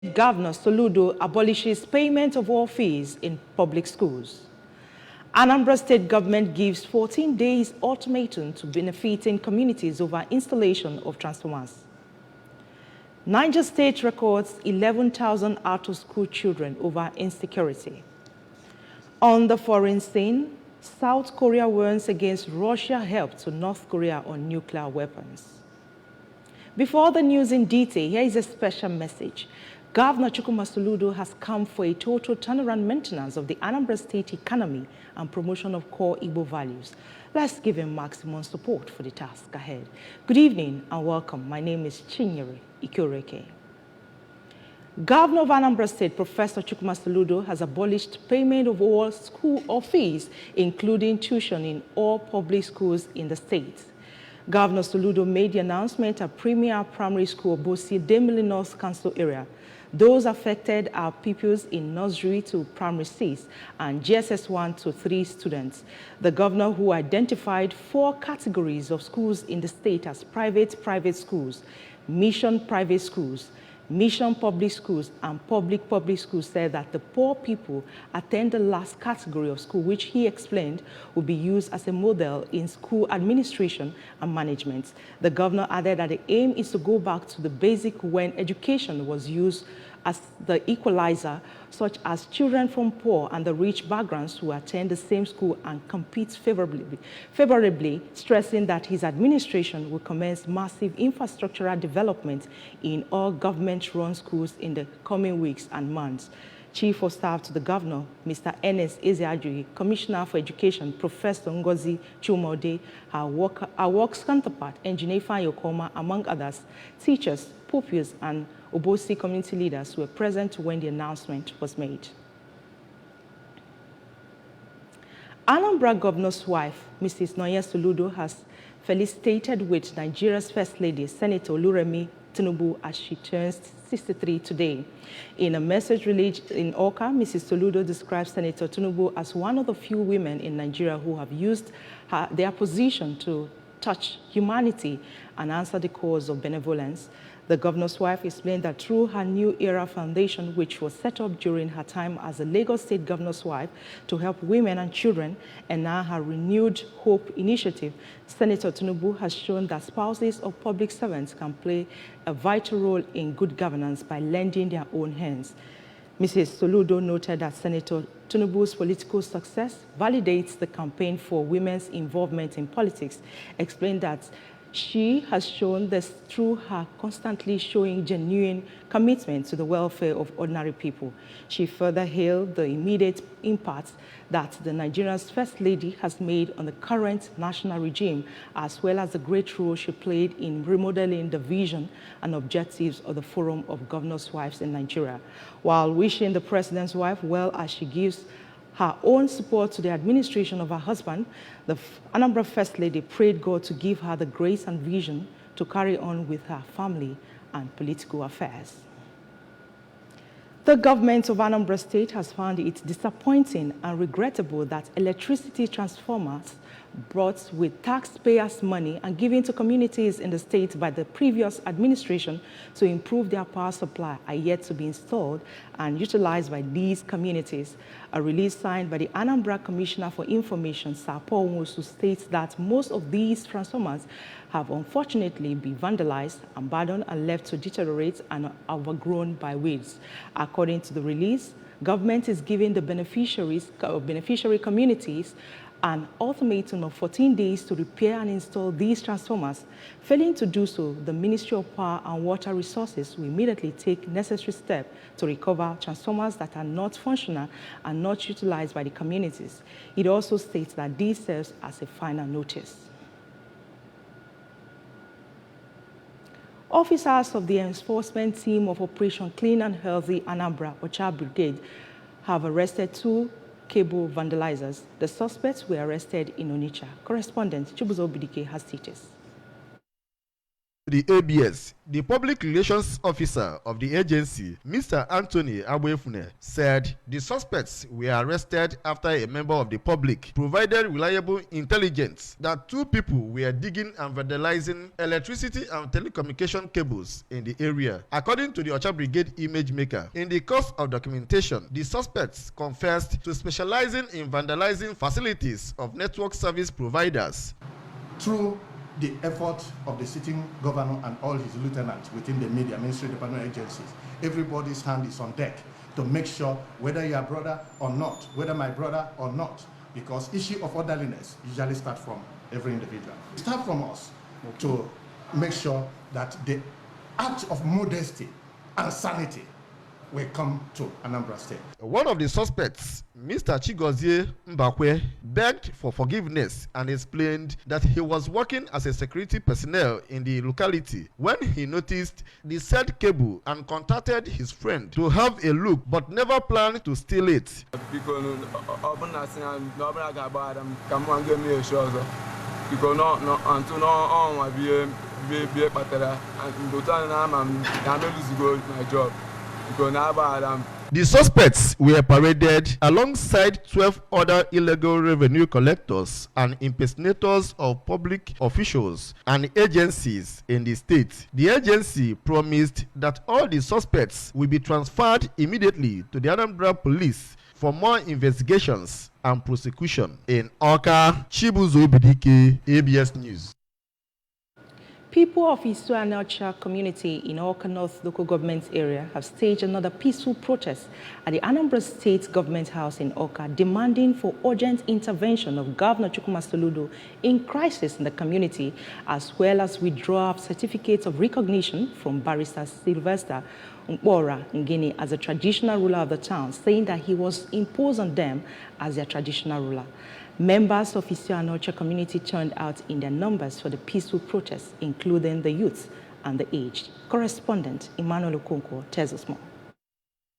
Governor Soludo abolishes payment of all fees in public schools. Anambra State government gives 14 days ultimatum to benefiting communities over installation of transformers. Niger State records 11,000 out-of-school children over insecurity. On the foreign scene, South Korea warns against Russia's help to North Korea on nuclear weapons. Before the news in detail, here is a special message. Governor Chukwuma Soludo has come for a total turnaround maintenance of the Anambra State economy and promotion of core Igbo values. Let's give him maximum support for the task ahead. Good evening and welcome. My name is Chinyere Ikoreke. Governor of Anambra State, Professor Chukwuma Soludo, has abolished payment of all school fees, including tuition in all public schools in the state. Governor Soludo made the announcement at Premier Primary School, Bosi, Demili North Council area. Those affected are pupils in nursery to primary 6 and GSS 1 to 3 students. The governor, who identified 4 categories of schools in the state as private schools, mission private schools, mission public schools, and public schools, said that the poor people attend the last category of school, which he explained will be used as a model in school administration and management. The governor added that the aim is to go back to the basic when education was used as the equalizer, such as children from poor and the rich backgrounds who attend the same school and compete favorably, stressing that his administration will commence massive infrastructural development in all government-run schools in the coming weeks and months. Chief of Staff to the Governor, Mr. Ernest Ezeajui, Commissioner for Education, Professor Ngozi Chumode, our works counterpart, Engineer Fayokoma, among others, teachers, pupils, and Obosi community leaders were present when the announcement was made. Anambra Governor's wife, Mrs. Noye Soludo, has felicitated with Nigeria's First Lady, Senator Oluremi Tinubu, as she turns 63 today. In a message released in Awka, Mrs. Soludo describes Senator Tinubu as one of the few women in Nigeria who have used their position to touch humanity and answer the cause of benevolence. The governor's wife explained that through her New Era Foundation, which was set up during her time as a Lagos State governor's wife to help women and children, and now her Renewed Hope initiative, Senator Tinubu has shown that spouses of public servants can play a vital role in good governance by lending their own hands. Mrs. Soludo noted that Senator Tinubu's political success validates the campaign for women's involvement in politics, explained that she has shown this through her constantly showing genuine commitment to the welfare of ordinary people. She further hailed the immediate impact that the Nigeria's First Lady has made on the current national regime, as well as the great role she played in remodeling the vision and objectives of the Forum of Governors' Wives in Nigeria, while wishing the President's wife well as she gives her own support to the administration of her husband. The Anambra First Lady prayed God to give her the grace and vision to carry on with her family and political affairs. The government of Anambra State has found it disappointing and regrettable that electricity transformers brought with taxpayers' money and given to communities in the state by the previous administration to improve their power supply are yet to be installed and utilized by these communities. A release signed by the Anambra Commissioner for Information, Sir Paul Nwosu, states that most of these transformers have unfortunately been vandalized, abandoned, and left to deteriorate and overgrown by weeds. According to the release, government is giving the beneficiary communities an ultimatum of 14 days to repair and install these transformers. Failing to do so, the Ministry of Power and Water Resources will immediately take necessary steps to recover transformers that are not functional and not utilized by the communities. It also states that this serves as a final notice. Officers of the enforcement team of Operation Clean and Healthy Anambra Ocha Brigade have arrested 2 cable vandalizers. The suspects were arrested in Onitsha. Correspondent Chibuzo Bidike has details. the ABS, the public relations officer of the agency, Mr. Anthony Abwefune, said the suspects were arrested after a member of the public provided reliable intelligence that 2 people were digging and vandalizing electricity and telecommunication cables in the area. According to the Ocha Brigade image maker, in the course of documentation, the suspects confessed to specializing in vandalizing facilities of network service providers. Through the effort of the sitting governor and all his lieutenants within the media, ministry department agencies, everybody's hand is on deck to make sure whether you are brother or not, whether my brother or not, because issue of orderliness usually start from every individual. Start from us to make sure that the act of modesty and sanity will come to Anambra State. One of the suspects, Mr. Chigozie Mbakwe, begged for forgiveness and explained that he was working as a security personnel in the locality when he noticed the said cable and contacted his friend to have a look but never planned to steal it. The suspects were paraded alongside 12 other illegal revenue collectors and impersonators of public officials and agencies in the state. The agency promised that all the suspects will be transferred immediately to the Anambra Police for more investigations and prosecution. In Awka, Chibuzo Obidike, ABS News. People of Isuanocha community in Awka North local government area have staged another peaceful protest at the Anambra State Government House in Awka, demanding for urgent intervention of Governor Chukwuma Soludo in crisis in the community, as well as withdrawal of certificates of recognition from Barrister Sylvester Nkpora Ngini as a traditional ruler of the town, saying that he was imposed on them as their traditional ruler. Members of Isuanocha community turned out in their numbers for the peaceful protest, including the youth and the aged. Correspondent Emmanuel Okonkwo tells us more.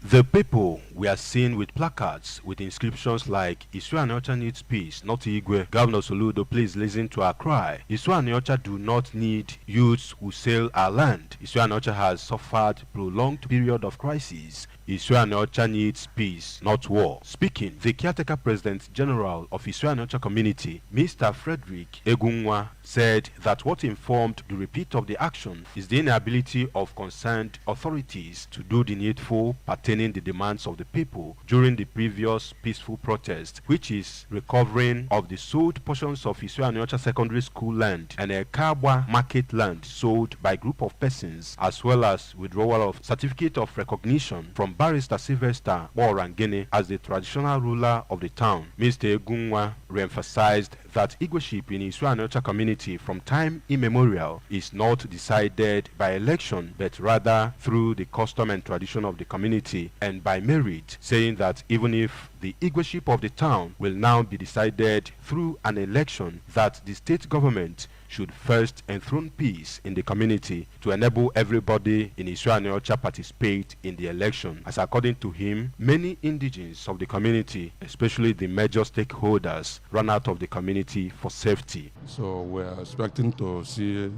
The people were seen with placards with inscriptions like Isuanocha needs peace, not Igwe. Governor Soludo, please listen to our cry. Isuanocha do not need youths who sell our land. Isuanocha has suffered prolonged period of crisis. Isuanocha needs peace, not war. Speaking, the caretaker President General of Isuanocha community, Mr. Frederick Egunwa, said that what informed the repeat of the action is the inability of concerned authorities to do the needful pertaining the demands of the people during the previous peaceful protest, which is recovering of the sold portions of Isuanocha secondary school land and a Kabwa market land sold by group of persons, as well as withdrawal of certificate of recognition from Barrister Sylvester Nkpora Ngini as the traditional ruler of the town. Mr. Egunwa re-emphasized that Igweship in Isuanocha community from time immemorial is not decided by election, but rather through the custom and tradition of the community and by merit, saying that even if the Igweship of the town will now be decided through an election, that the state government should first enthrone peace in the community to enable everybody in Isuanocha participate in the election. As according to him, many indigenes of the community, especially the major stakeholders, ran out of the community for safety. So we're expecting to see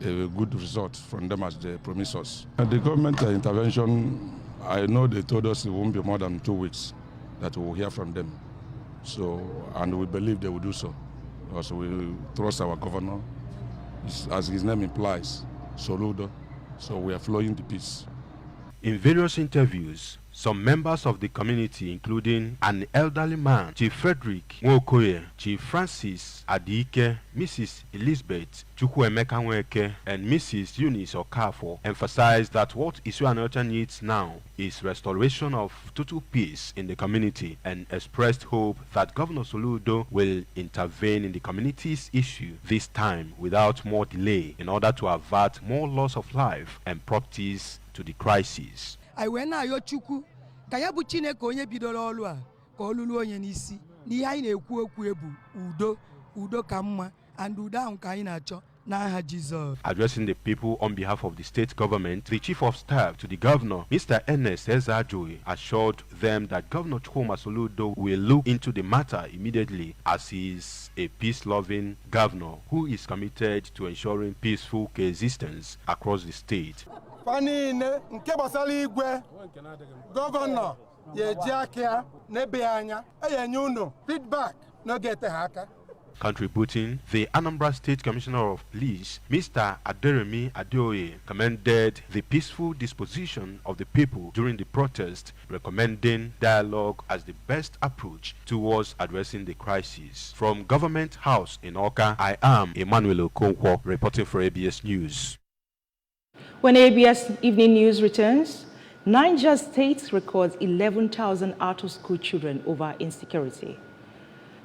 a good result from them as they promise us. The government intervention, I know they told us it won't be more than 2 weeks that we will hear from them. So, and we believe they will do so. Also, we trust our governor, as his name implies, Soludo, so we are flowing the peace. In various interviews, some members of the community, including an elderly man, Chief Frederick Nwokoye, Chief Francis Adike, Mrs. Elizabeth Chukwuemeka Nweke, and Mrs. Eunice Okafor, emphasized that what Isuanocha needs now is restoration of total peace in the community, and expressed hope that Governor Soludo will intervene in the community's issue this time without more delay in order to avert more loss of life and properties to the crisis. I went na yo Chukwu ka ya bụ Chineke onye bidoro ọlụ a ka olulu onye n'isi n'ihe anyị na-ekwu okwu ebu udo ka mma and udo ahụ ka anyị na-achọ n'aha Jizọs. Addressing the people on behalf of the state government, the chief of staff to the governor, Mr. Ernest Ezeajoy, assured them that Governor Chukwuma Soludo will look into the matter immediately, as he is a peace-loving governor who is committed to ensuring peaceful coexistence across the state. Panine nke gbasara igwe gọvanọ ga-eji aka n'ebe anya enye unu feedback n'oge ete ha aka. Contributing, the Anambra State Commissioner of Police, Mr. Aderemi Adeoye, commended the peaceful disposition of the people during the protest, recommending dialogue as the best approach towards addressing the crisis. From Government House in Awka, I am Emmanuel Okonkwo, reporting for ABS News. When ABS Evening News returns, Niger State records 11,000 out-of-school children over insecurity.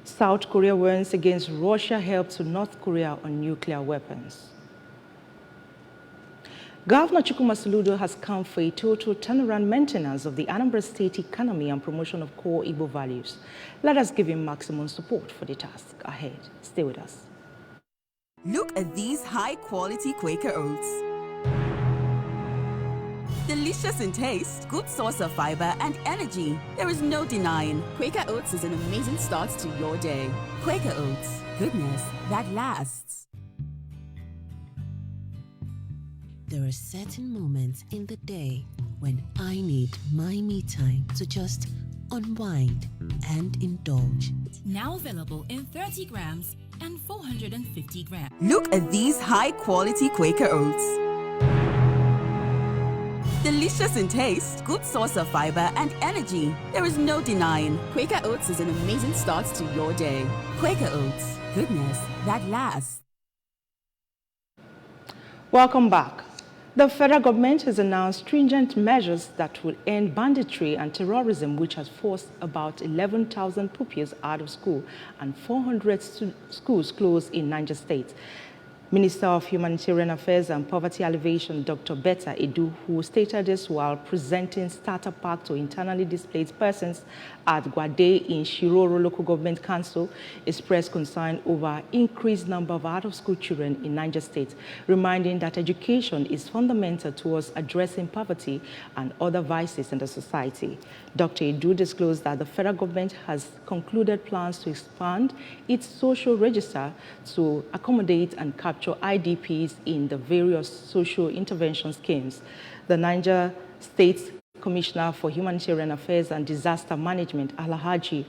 South Korea warns against Russia help to North Korea on nuclear weapons. Governor Chukwuma Soludo has come for a total turnaround maintenance of the Anambra State economy and promotion of core Igbo values. Let us give him maximum support for the task ahead. Stay with us. Look at these high-quality Quaker oats. Delicious in taste, good source of fiber and energy. There is no denying. Quaker Oats is an amazing start to your day. Quaker Oats, goodness that lasts. There are certain moments in the day when I need my me time to just unwind and indulge. Now available in 30 grams and 450 grams. Look at these high-quality Quaker Oats. Delicious in taste, good source of fiber and energy. There is no denying. Quaker Oats is an amazing start to your day. Quaker Oats, goodness that lasts. Welcome back. The federal government has announced stringent measures that will end banditry and terrorism, which has forced about 11,000 pupils out of school and 400 schools closed in Niger State. Minister of Humanitarian Affairs and Poverty Alleviation, Dr. Betta Edu, who stated this while presenting starter pack to internally displaced persons at Guade in Shiroro Local Government Council, expressed concern over increased number of out-of-school children in Niger State, reminding that education is fundamental towards addressing poverty and other vices in the society. Dr. Edu disclosed that the federal government has concluded plans to expand its social register to accommodate and capture IDPs in the various social intervention schemes. The Niger State Commissioner for Humanitarian Affairs and Disaster Management, Alhaji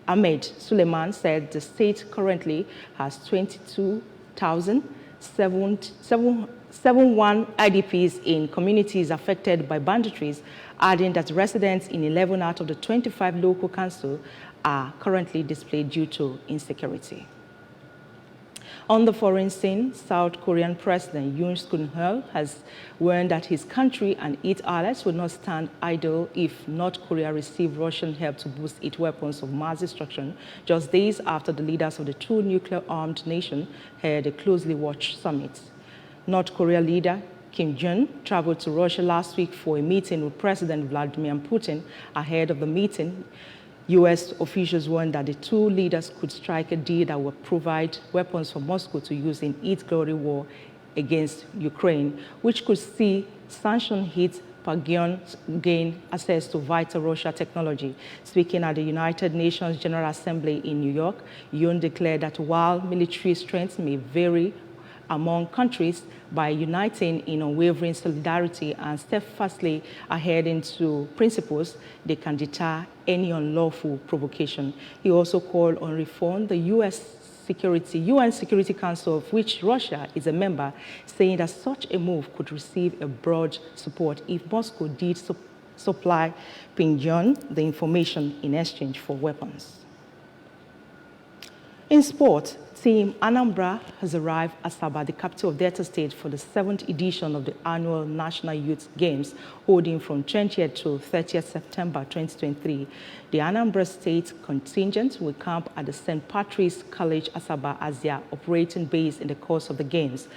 Ahmed Suleiman, said the state currently has 22,771 IDPs in communities affected by banditries, adding that residents in 11 out of the 25 local councils are currently displaced due to insecurity. On the foreign scene, South Korean President Yoon Suk-yeol has warned that his country and its allies will not stand idle if North Korea receives Russian help to boost its weapons of mass destruction, just days after the leaders of the two nuclear-armed nations held a closely watched summit. North Korea leader Kim Jong-un traveled to Russia last week for a meeting with President Vladimir Putin. Ahead of the meeting, U.S. officials warned that the two leaders could strike a deal that would provide weapons for Moscow to use in its global war against Ukraine, which could see sanction-hit Pyongyang gain access to vital Russia technology. Speaking at the United Nations General Assembly in New York, Yoon declared that while military strength may vary among countries, by uniting in unwavering solidarity and steadfastly adhering to principles, they can deter any unlawful provocation. He also called on reform the UN Security Council, of which Russia is a member, saying that such a move could receive a broad support if Moscow did supply Pyongyang the information in exchange for weapons. In sport, Team Anambra has arrived at Asaba, the capital of Delta State, for the 7th edition of the annual National Youth Games, holding from 20th to 30th September 2023. The Anambra State contingent will camp at the St. Patrick's College, Asaba, as their operating base in the course of the Games.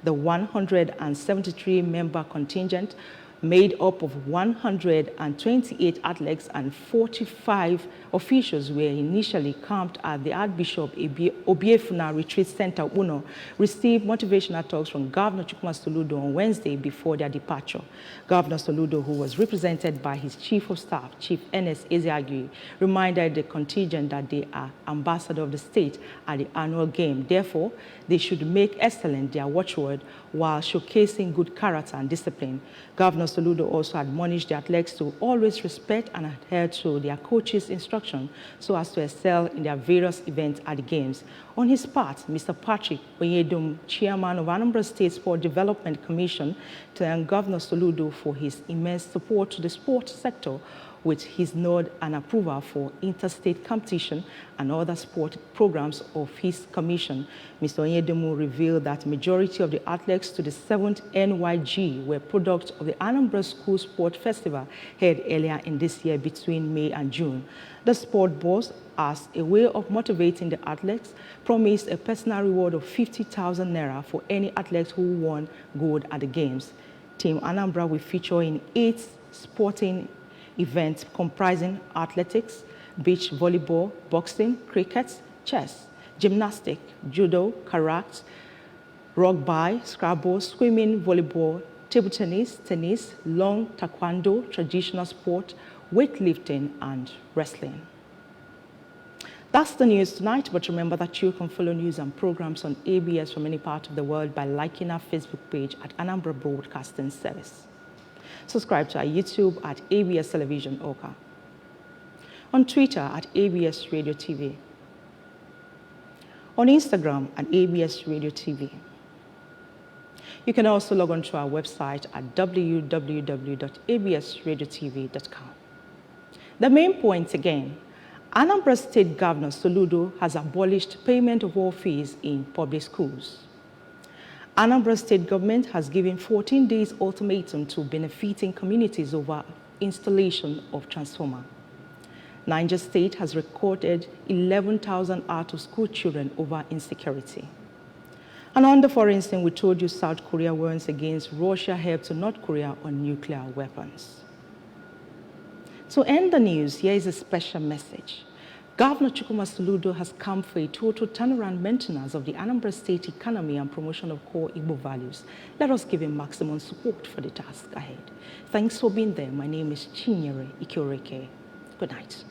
The 173-member contingent made up of 128 athletes and 45 officials were initially camped at the Archbishop Obiefuna Retreat Center, Uno, received motivational talks from Governor Chukwuma Soludo on Wednesday before their departure. Governor Soludo, who was represented by his Chief of Staff, Chief Ernest Ezeagui, reminded the contingent that they are ambassador of the state at the annual game. Therefore, they should make excellent their watchword while showcasing good character and discipline. Governor Soludo also admonished the athletes to always respect and adhere to their coach's instruction so as to excel in their various events at the games. On his part, Mr. Patrick Oyedum, chairman of Anambra State Sport Development Commission, thanked Governor Soludo for his immense support to the sport sector, with his nod and approval for interstate competition and other sport programs of his commission. Mr. Onyedemu revealed that majority of the athletes to the 7th NYG were products of the Anambra School Sport Festival held earlier in this year between May and June. The sport boss, as a way of motivating the athletes, promised a personal reward of 50,000 naira for any athlete who won gold at the games. Team Anambra will feature in 8 sporting events comprising athletics, beach volleyball, boxing, cricket, chess, gymnastics, judo, karate, rugby, scrabble, swimming, volleyball, table tennis, tennis, long taekwondo, traditional sport, weightlifting, and wrestling. That's the news tonight, but remember that you can follow news and programs on ABS from any part of the world by liking our Facebook page at Anambra Broadcasting Service. Subscribe to our YouTube at ABS Television Oka. On Twitter at ABS Radio TV. On Instagram at ABS Radio TV. You can also log on to our website at www.absradiotv.com. The main point again, Anambra State Governor Soludo has abolished payment of all fees in public schools. Anambra State government has given 14 days ultimatum to benefiting communities over installation of transformer. Niger State has recorded 11,000 out-of-school children over insecurity. And on the foreign scene, we told you South Korea warns against Russia help to North Korea on nuclear weapons. To end the news, here is a special message. Governor Chukwuma Soludo has come for a total turnaround maintenance of the Anambra State economy and promotion of core Igbo values. Let us give him maximum support for the task ahead. Thanks for being there. My name is Chinyere Ikioreke. Good night.